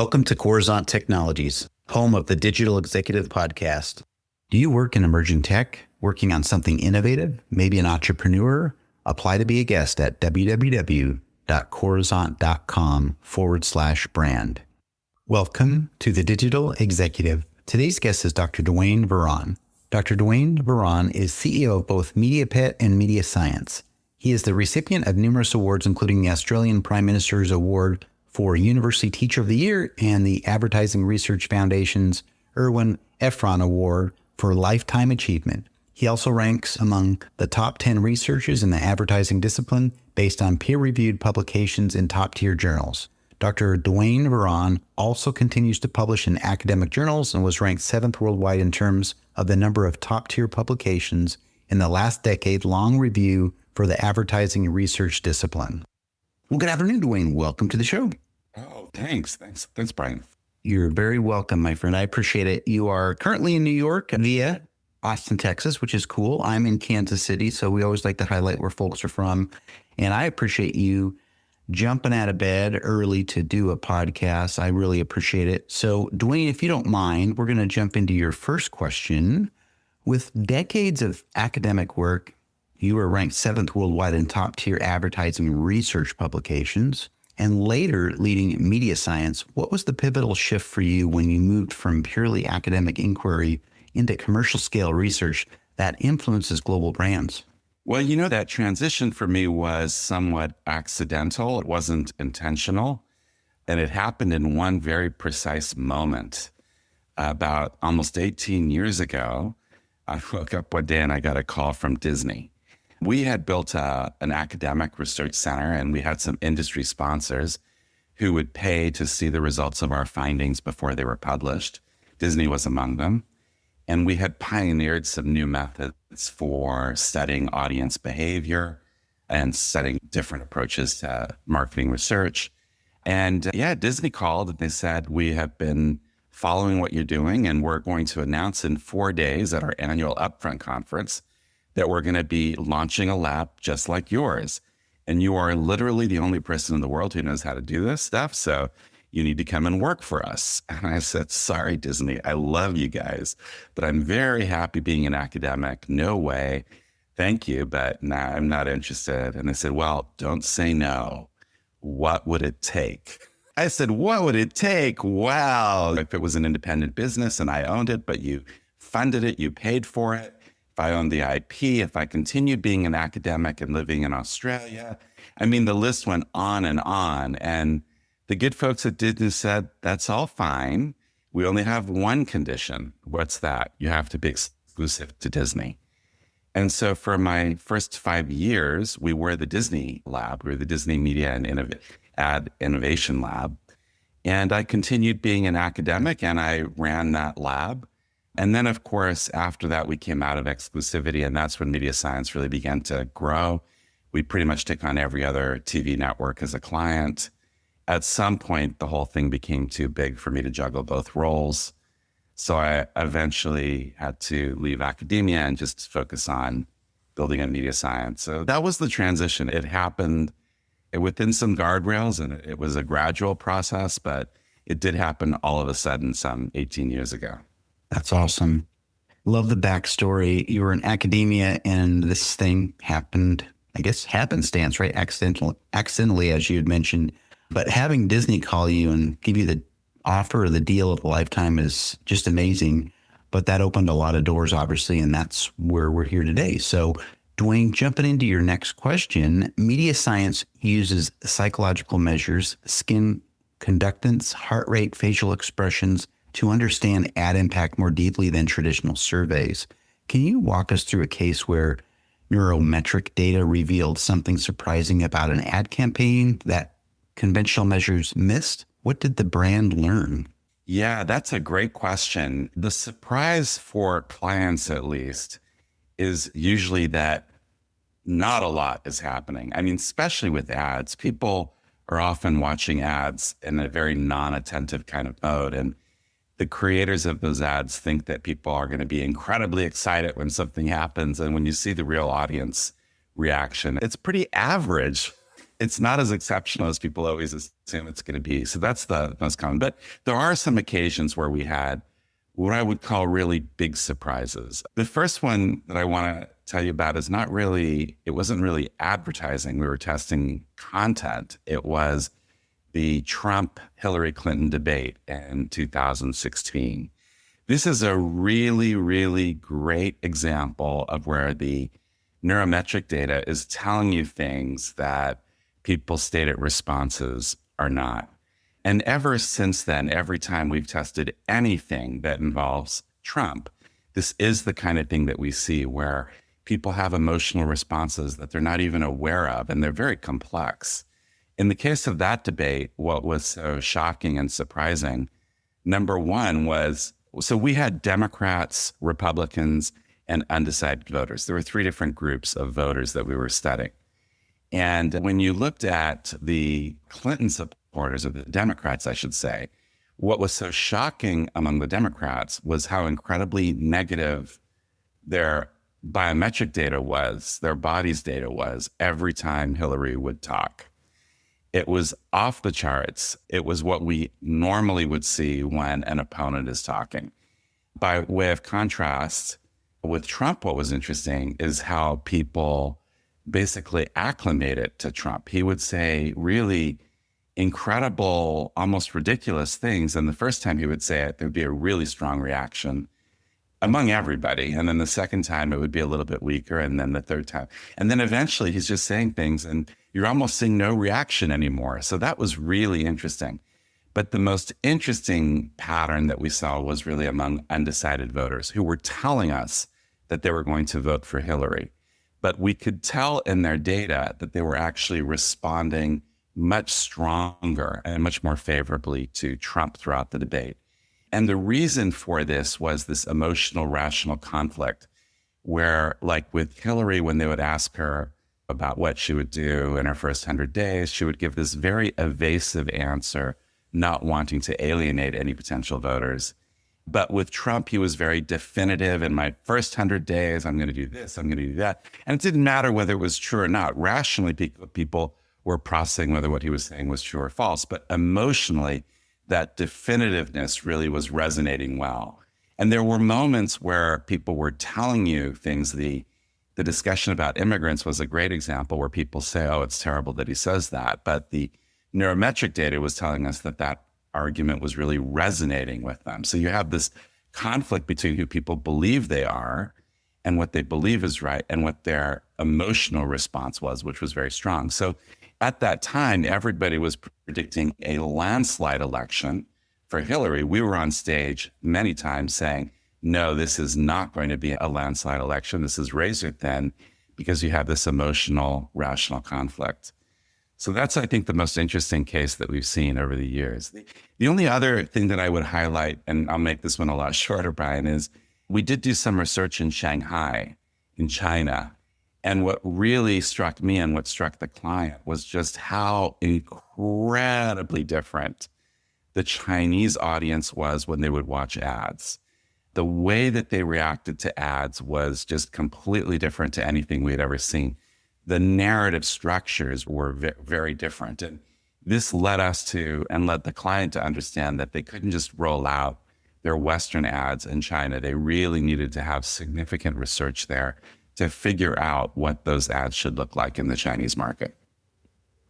Welcome to Coruzant Technologies, home of the Digital Executive Podcast. Do you work in emerging tech, working on something innovative, maybe an entrepreneur? Apply to be a guest at www.coruzant.com/brand. Welcome to the Digital Executive. Today's guest is Dr. Duane Varan. Dr. Duane Varan is CEO of both MediaPet and Media Science. He is the recipient of numerous awards, including the Australian Prime Minister's Award for University Teacher of the Year and the Advertising Research Foundation's Ep1150 Award for Lifetime Achievement. He also ranks among the top 10 researchers in the advertising discipline based on peer-reviewed publications in top-tier journals. Dr. Duane Varan also continues to publish in academic journals and was ranked 7th worldwide in terms of the number of top-tier publications in the last decade-long review for the advertising research discipline. Well, good afternoon, Dwayne. Welcome to the show. Oh, thanks, Brian. You're very welcome, my friend. I appreciate it. You are currently in New York via Austin, Texas, which is cool. I'm in Kansas City, so we always like to highlight where folks are from. And I appreciate you jumping out of bed early to do a podcast. I really appreciate it. So, Dwayne, if you don't mind, we're going to jump into your first question. With decades of academic work, you were ranked 7th worldwide in top-tier advertising research publications, and later leading Media Science. What was the pivotal shift for you when you moved from purely academic inquiry into commercial-scale research that influences global brands? Well, that transition for me was somewhat accidental. It wasn't intentional, and it happened in one very precise moment. About almost 18 years ago, I woke up one day and I got a call from Disney. We had built an academic research center, and we had some industry sponsors who would pay to see the results of our findings before they were published. Disney was among them. And we had pioneered some new methods for studying audience behavior and studying different approaches to marketing research. And Disney called and they said, we have been following what you're doing, and we're going to announce in 4 days at our annual Upfront conference that we're going to be launching a lab just like yours. And you are literally the only person in the world who knows how to do this stuff. So you need to come and work for us. And I said, sorry, Disney, I love you guys, but I'm very happy being an academic. No way. Thank you, but nah, I'm not interested. And they said, well, don't say no. What would it take? I said, what would it take? Wow. If it was an independent business and I owned it, but you funded it, you paid for it. If I owned the IP, if I continued being an academic and living in Australia, I mean, the list went on. And the good folks at Disney said, that's all fine. We only have one condition. What's that? You have to be exclusive to Disney. And so for my first 5 years, we were the Disney lab. We were the Disney Media and Ad Innovation Lab. And I continued being an academic and I ran that lab. And then, of course, after that, we came out of exclusivity, and that's when Media Science really began to grow. We pretty much took on every other TV network as a client. At some point, the whole thing became too big for me to juggle both roles. So I eventually had to leave academia and just focus on building a Media Science. So that was the transition. It happened within some guardrails, and it was a gradual process, but it did happen all of a sudden some 18 years ago. That's awesome. Love the backstory. You were in academia and this thing happened, I guess, happenstance, right? Accidentally, as you had mentioned. But having Disney call you and give you the offer or the deal of a lifetime is just amazing. But that opened a lot of doors, obviously, and that's where we're here today. So, Dwayne, jumping into your next question, Media Science uses psychological measures, skin conductance, heart rate, facial expressions, to understand ad impact more deeply than traditional surveys. Can you walk us through a case where neurometric data revealed something surprising about an ad campaign that conventional measures missed? What did the brand learn? Yeah, that's a great question. The surprise for clients, at least, is usually that not a lot is happening. I mean, especially with ads, people are often watching ads in a very non-attentive kind of mode. And the creators of those ads think that people are going to be incredibly excited when something happens. And when you see the real audience reaction, it's pretty average. it's not as exceptional as people always assume it's going to be. So that's the most common. But there are some occasions where we had what I would call really big surprises. The first one that I want to tell you about is it wasn't really advertising. We were testing content. It was the Trump-Hillary Clinton debate in 2016. This is a really, really great example of where the neurometric data is telling you things that people's stated responses are not. And ever since then, every time we've tested anything that involves Trump, this is the kind of thing that we see where people have emotional responses that they're not even aware of, and they're very complex. In the case of that debate, what was so shocking and surprising, number one was, so we had Democrats, Republicans, and undecided voters. There were three different groups of voters that we were studying. And when you looked at the Clinton supporters, or the Democrats, I should say, what was so shocking among the Democrats was how incredibly negative their biometric data was, their body's data was, every time Hillary would talk. It was off the charts. It was what we normally would see when an opponent is talking. By way of contrast, with Trump, what was interesting is how people basically acclimated to Trump. He would say really incredible, almost ridiculous things. And the first time he would say it, there'd be a really strong reaction among everybody. And then the second time, it would be a little bit weaker. And then the third time. And then eventually he's just saying things and you're almost seeing no reaction anymore. So that was really interesting. But the most interesting pattern that we saw was really among undecided voters who were telling us that they were going to vote for Hillary. But we could tell in their data that they were actually responding much stronger and much more favorably to Trump throughout the debate. And the reason for this was this emotional, rational conflict where, like with Hillary, when they would ask her about what she would do in her first 100 days, she would give this very evasive answer, not wanting to alienate any potential voters. But with Trump, he was very definitive. In my first 100 days, I'm going to do this, I'm going to do that. And it didn't matter whether it was true or not. Rationally, people were processing whether what he was saying was true or false. But emotionally, that definitiveness really was resonating well. And there were moments where people were telling you things. The discussion about immigrants was a great example where people say, oh, it's terrible that he says that. But the neurometric data was telling us that that argument was really resonating with them. So you have this conflict between who people believe they are and what they believe is right and what their emotional response was, which was very strong. So at that time, everybody was predicting a landslide election for Hillary. We were on stage many times saying, no, this is not going to be a landslide election. This is razor thin because you have this emotional, rational conflict. So that's, I think, the most interesting case that we've seen over the years. The only other thing that I would highlight, and I'll make this one a lot shorter, Brian, is we did do some research in Shanghai, in China. And what really struck me and what struck the client was just how incredibly different the Chinese audience was when they would watch ads. The way that they reacted to ads was just completely different to anything we had ever seen. The narrative structures were very different. And this led us to, and led the client to understand that they couldn't just roll out their Western ads in China. They really needed to have significant research there to figure out what those ads should look like in the Chinese market.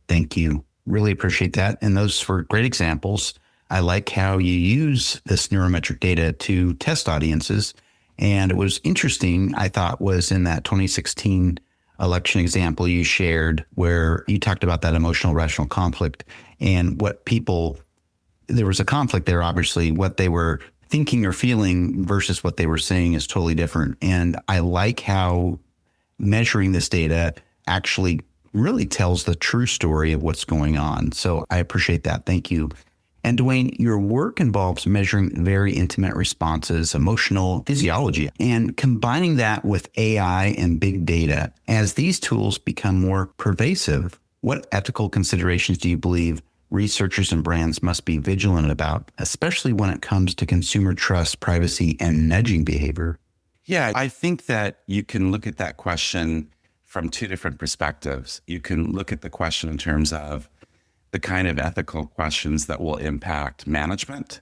Thank you. Really appreciate that. And those were great examples. I like how you use this neurometric data to test audiences. And it was interesting, I thought, was in that 2016 election example you shared where you talked about that emotional rational conflict and what people, there was a conflict there, obviously, what they were thinking or feeling versus what they were saying is totally different. And I like how measuring this data actually really tells the true story of what's going on. So I appreciate that. Thank you. And Dwayne, your work involves measuring very intimate responses, emotional physiology, and combining that with AI and big data. As these tools become more pervasive, what ethical considerations do you believe researchers and brands must be vigilant about, especially when it comes to consumer trust, privacy, and nudging behavior? Yeah, I think that you can look at that question from two different perspectives. You can look at the question in terms of the kind of ethical questions that will impact management,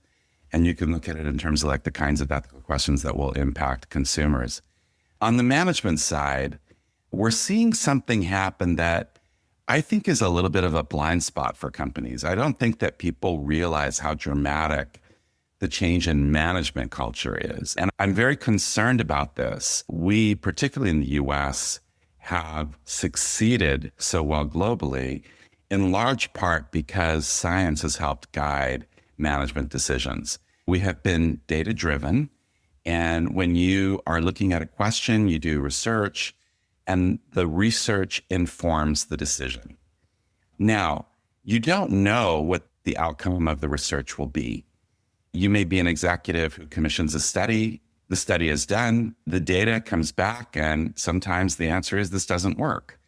and you can look at it in terms of like the kinds of ethical questions that will impact consumers. On the management side, we're seeing something happen that I think is a little bit of a blind spot for companies. I don't think that people realize how dramatic the change in management culture is. And I'm very concerned about this. We, particularly in the US, have succeeded so well globally, in large part because science has helped guide management decisions. We have been data-driven. And when you are looking at a question, you do research, and the research informs the decision. Now, you don't know what the outcome of the research will be. You may be an executive who commissions a study. The study is done. The data comes back, and sometimes the answer is this doesn't work.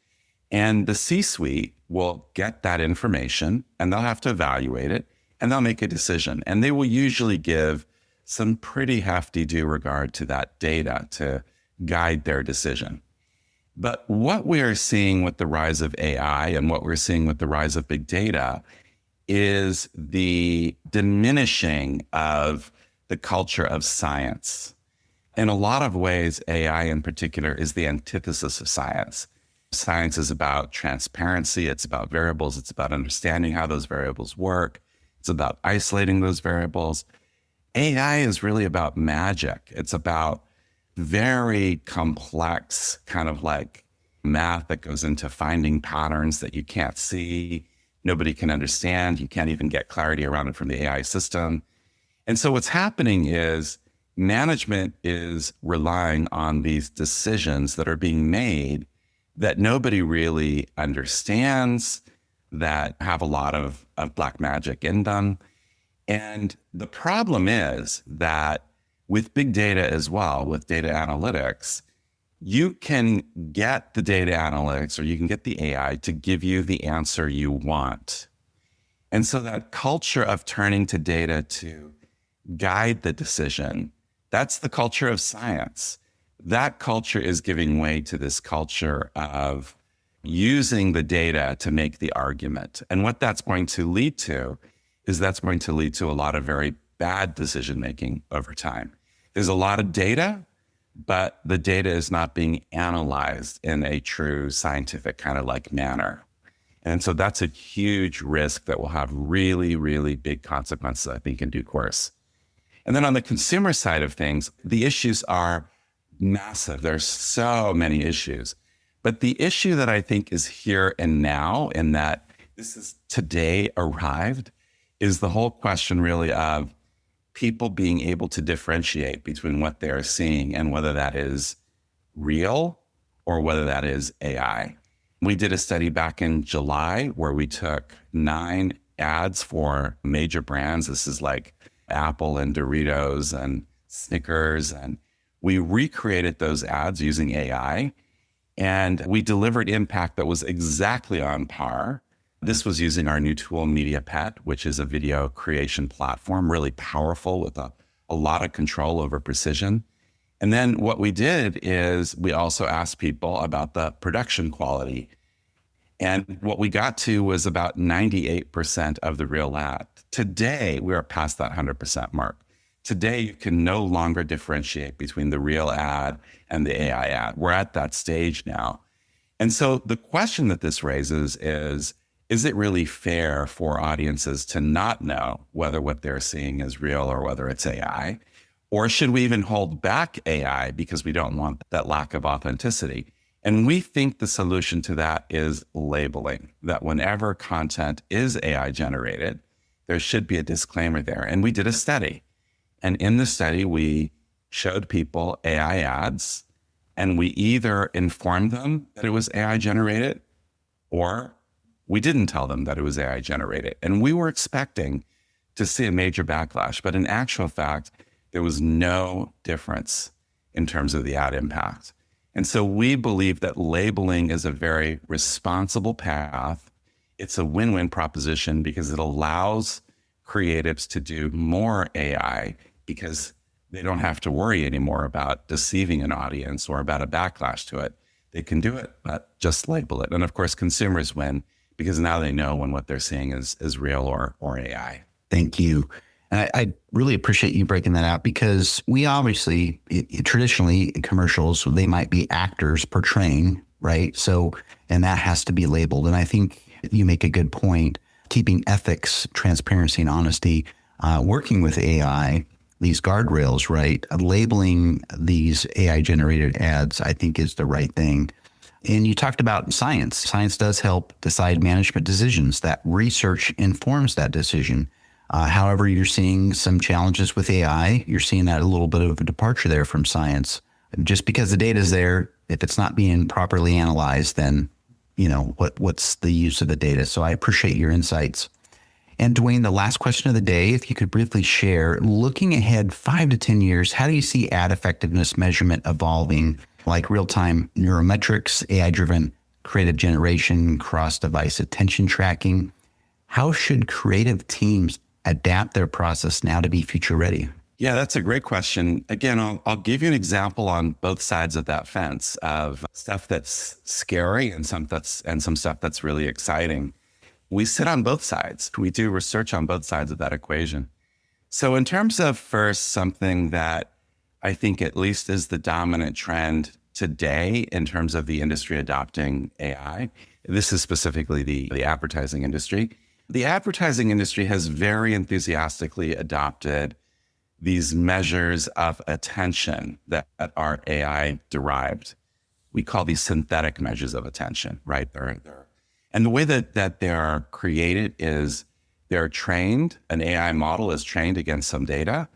And the C-suite will get that information, and they'll have to evaluate it, and they'll make a decision. And they will usually give some pretty hefty due regard to that data to guide their decision. But what we are seeing with the rise of AI and what we're seeing with the rise of big data is the diminishing of the culture of science. In a lot of ways, AI in particular is the antithesis of science. Science is about transparency. It's about variables. It's about understanding how those variables work. It's about isolating those variables. AI is really about magic. It's about very complex kind of like math that goes into finding patterns that you can't see, nobody can understand. You can't even get clarity around it from the AI system. And so what's happening is management is relying on these decisions that are being made that nobody really understands, that have a lot of black magic in them. And the problem is that with big data as well, with data analytics, you can get the data analytics or you can get the AI to give you the answer you want. And so that culture of turning to data to guide the decision, that's the culture of science. That culture is giving way to this culture of using the data to make the argument. And what that's going to lead to is that's going to lead to a lot of very bad decision-making over time. There's a lot of data, but the data is not being analyzed in a true scientific kind of like manner. And so that's a huge risk that will have really, really big consequences, I think, in due course. And then on the consumer side of things, the issues are massive. There's so many issues. But the issue that I think is here and now, in that this is today arrived, is the whole question really of people being able to differentiate between what they're seeing and whether that is real or whether that is AI. We did a study back in July where we took 9 ads for major brands. This is like Apple and Doritos and Snickers. And we recreated those ads using AI, and we delivered impact that was exactly on par. This was using our new tool, MediaPet, which is a video creation platform, really powerful with a lot of control over precision. And then what we did is we also asked people about the production quality. And what we got to was about 98% of the real ad. Today, we are past that 100% mark. Today, you can no longer differentiate between the real ad and the AI ad. We're at that stage now. And so the question that this raises is it really fair for audiences to not know whether what they're seeing is real or whether it's AI? Or should we even hold back AI because we don't want that lack of authenticity? And we think the solution to that is labeling, that whenever content is AI generated, there should be a disclaimer there. And we did a study. And in the study, we showed people AI ads, and we either informed them that it was AI generated, or we didn't tell them that it was AI generated. And we were expecting to see a major backlash, but in actual fact, there was no difference in terms of the ad impact. And so we believe that labeling is a very responsible path. It's a win-win proposition because it allows creatives to do more AI because they don't have to worry anymore about deceiving an audience or about a backlash to it. they can do it, but just label it. And of course, consumers win because now they know when what they're seeing is real or AI. Thank you. And I really appreciate you breaking that out, because we obviously, traditionally in commercials, they might be actors portraying, right? So, and that has to be labeled. And I think you make a good point, keeping ethics, transparency, and honesty, working with AI, these guardrails, right? Labeling these AI generated ads, I think is the right thing. And you talked about science. Science does help decide management decisions. That research informs that decision. However, you're seeing some challenges with AI. You're seeing that a little bit of a departure there from science. Just because the data is there, if it's not being properly analyzed, then, what's the use of the data? So I appreciate your insights. And Dwayne, the last question of the day, if you could briefly share, looking ahead 5 to 10 years, how do you see ad effectiveness measurement evolving, like real-time neurometrics, AI-driven creative generation, cross-device attention tracking? How should creative teams adapt their process now to be future ready? Yeah, that's a great question. Again, I'll give you an example on both sides of that fence of stuff that's scary and some stuff that's really exciting. We sit on both sides. We do research on both sides of that equation. So in terms of first, something that I think at least is the dominant trend today in terms of the industry adopting AI, this is specifically the advertising industry. The advertising industry has very enthusiastically adopted these measures of attention that are AI derived. We call these synthetic measures of attention, right? And the way that they are created is they're trained, an AI model is trained against some data.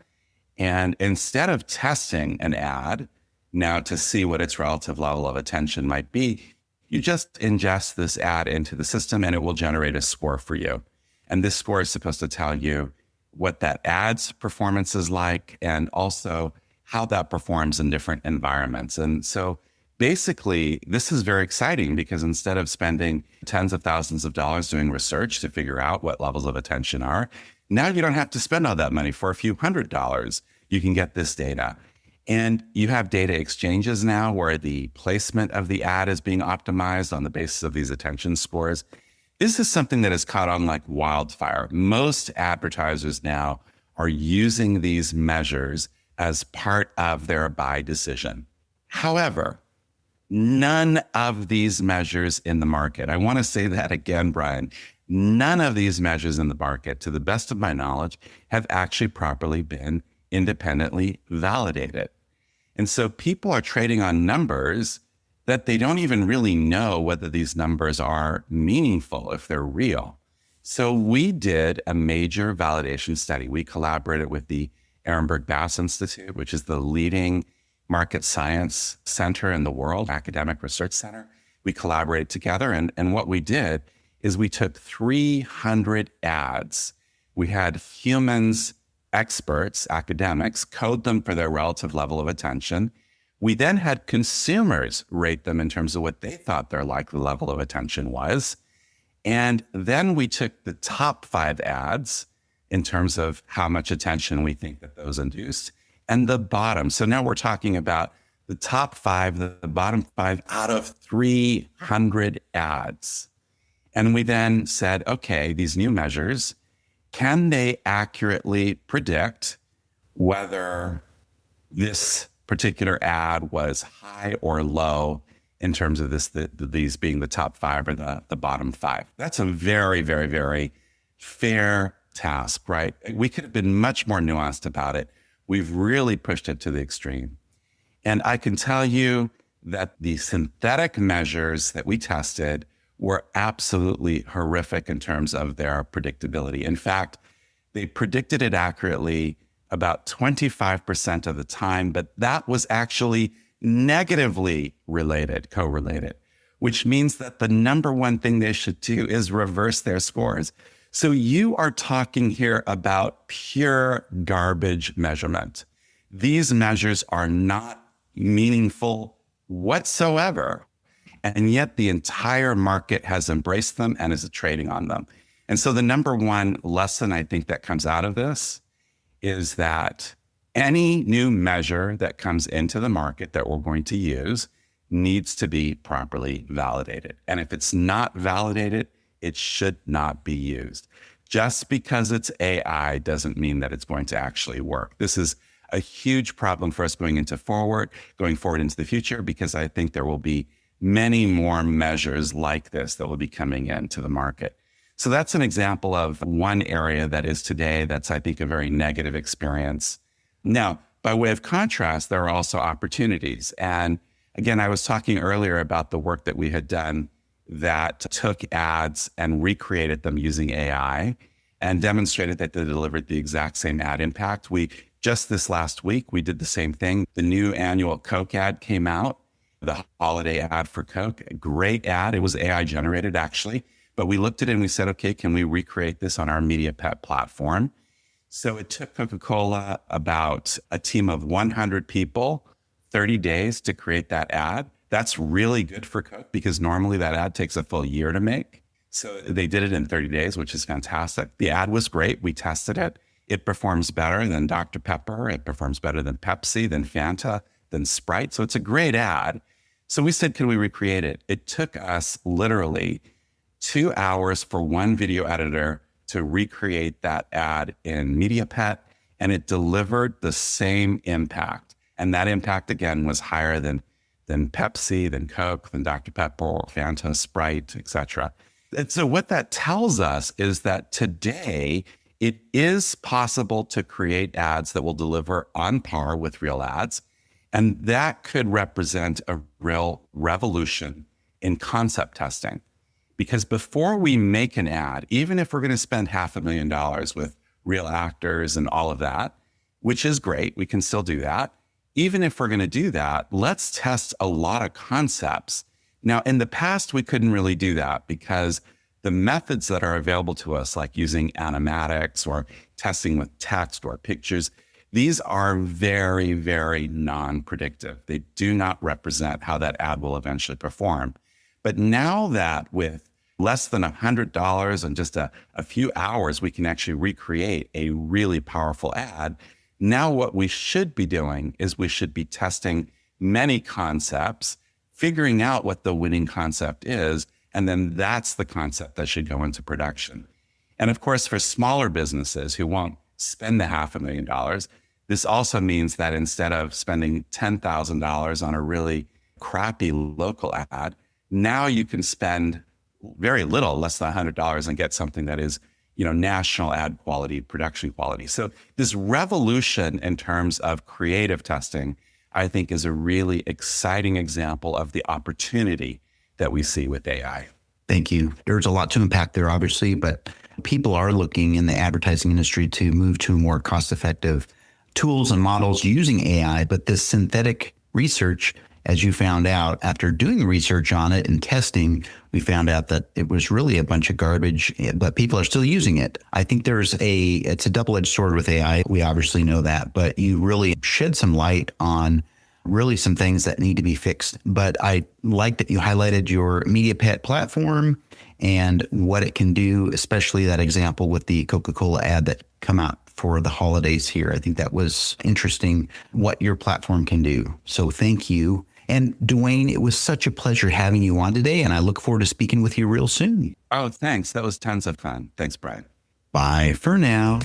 And instead of testing an ad now to see what its relative level of attention might be, you just ingest this ad into the system and it will generate a score for you. And this score is supposed to tell you what that ad's performance is like and also how that performs in different environments. And so basically, this is very exciting because instead of spending tens of thousands of dollars doing research to figure out what levels of attention are, now you don't have to spend all that money. For a few $100s. You can get this data. And you have data exchanges now where the placement of the ad is being optimized on the basis of these attention scores. This is something that has caught on like wildfire. Most advertisers now are using these measures as part of their buy decision. However, none of these measures in the market, I want to say that again, Brian, none of these measures in the market, to the best of my knowledge, have actually properly been independently validated. And so people are trading on numbers that they don't even really know whether these numbers are meaningful, if they're real. So we did a major validation study. We collaborated with the Ehrenberg Bass Institute, which is the leading market science center in the world, academic research center. We collaborated together. And what we did is we took 300 ads. We had humans, experts, academics, code them for their relative level of attention. We then had consumers rate them in terms of what they thought their likely level of attention was. And then we took the top 5 ads in terms of how much attention we think that those induced, and the bottom. So now we're talking about the top 5, the bottom 5 out of 300 ads. And we then said, okay, these new measures, can they accurately predict whether this particular ad was high or low in terms of these being the top 5 or the bottom 5? That's a very, very, very fair task, right? We could have been much more nuanced about it. We've really pushed it to the extreme. And I can tell you that the synthetic measures that we tested were absolutely horrific in terms of their predictability. In fact, they predicted it accurately about 25% of the time, but that was actually negatively correlated, which means that the number one thing they should do is reverse their scores. So you are talking here about pure garbage measurement. These measures are not meaningful whatsoever. And yet the entire market has embraced them and is trading on them. And so the number one lesson I think that comes out of this is that any new measure that comes into the market that we're going to use needs to be properly validated. And if it's not validated, it should not be used. Just because it's AI doesn't mean that it's going to actually work. This is a huge problem for us going forward into the future, because I think there will be many more measures like this that will be coming into the market. So that's an example of one area that is today that's, I think, a very negative experience. Now, by way of contrast, there are also opportunities. And again, I was talking earlier about the work that we had done that took ads and recreated them using AI and demonstrated that they delivered the exact same ad impact. Just this last week, we did the same thing. The new annual Coke ad came out, the holiday ad for Coke, a great ad. It was AI generated, actually. But we looked at it and we said, okay, can we recreate this on our MediaPet platform? So it took Coca-Cola about a team of 100 people, 30 days to create that ad. That's really good for Coke, because normally that ad takes a full year to make. So they did it in 30 days, which is fantastic. The ad was great. We tested it. It performs better than Dr. Pepper. It performs better than Pepsi, than Fanta, than Sprite. So it's a great ad. So we said, can we recreate it? It took us literally 2 hours for one video editor to recreate that ad in MediaPet, and it delivered the same impact. And that impact, again, was higher than Pepsi, than Coke, than Dr. Pepper, Fanta, Sprite, etc. And so what that tells us is that today, it is possible to create ads that will deliver on par with real ads. And that could represent a real revolution in concept testing. Because before we make an ad, even if we're going to spend $500,000 with real actors and all of that, which is great, we can still do that. Even if we're going to do that, let's test a lot of concepts. Now, in the past, we couldn't really do that because the methods that are available to us, like using animatics or testing with text or pictures, these are very, very non-predictive. They do not represent how that ad will eventually perform. But now that with less than $100 and just a few hours, we can actually recreate a really powerful ad. Now what we should be doing is we should be testing many concepts, figuring out what the winning concept is, and then that's the concept that should go into production. And of course, for smaller businesses who won't spend the $500,000, this also means that instead of spending $10,000 on a really crappy local ad, now you can spend very little, less than $100, and get something that is, national ad quality, production quality. So this revolution in terms of creative testing, I think, is a really exciting example of the opportunity that we see with AI. Thank you. There's a lot to unpack there, obviously, but people are looking in the advertising industry to move to more cost-effective tools and models using AI. But this synthetic research, as you found out after doing research on it and testing, we found out that it was really a bunch of garbage, but people are still using it. I think it's a double-edged sword with AI. We obviously know that, but you really shed some light on really some things that need to be fixed. But I like that you highlighted your MediaPet platform and what it can do, especially that example with the Coca-Cola ad that come out for the holidays here. I think that was interesting what your platform can do. So thank you. And Dwayne, it was such a pleasure having you on today, and I look forward to speaking with you real soon. Oh, thanks. That was tons of fun. Thanks, Brian. Bye for now.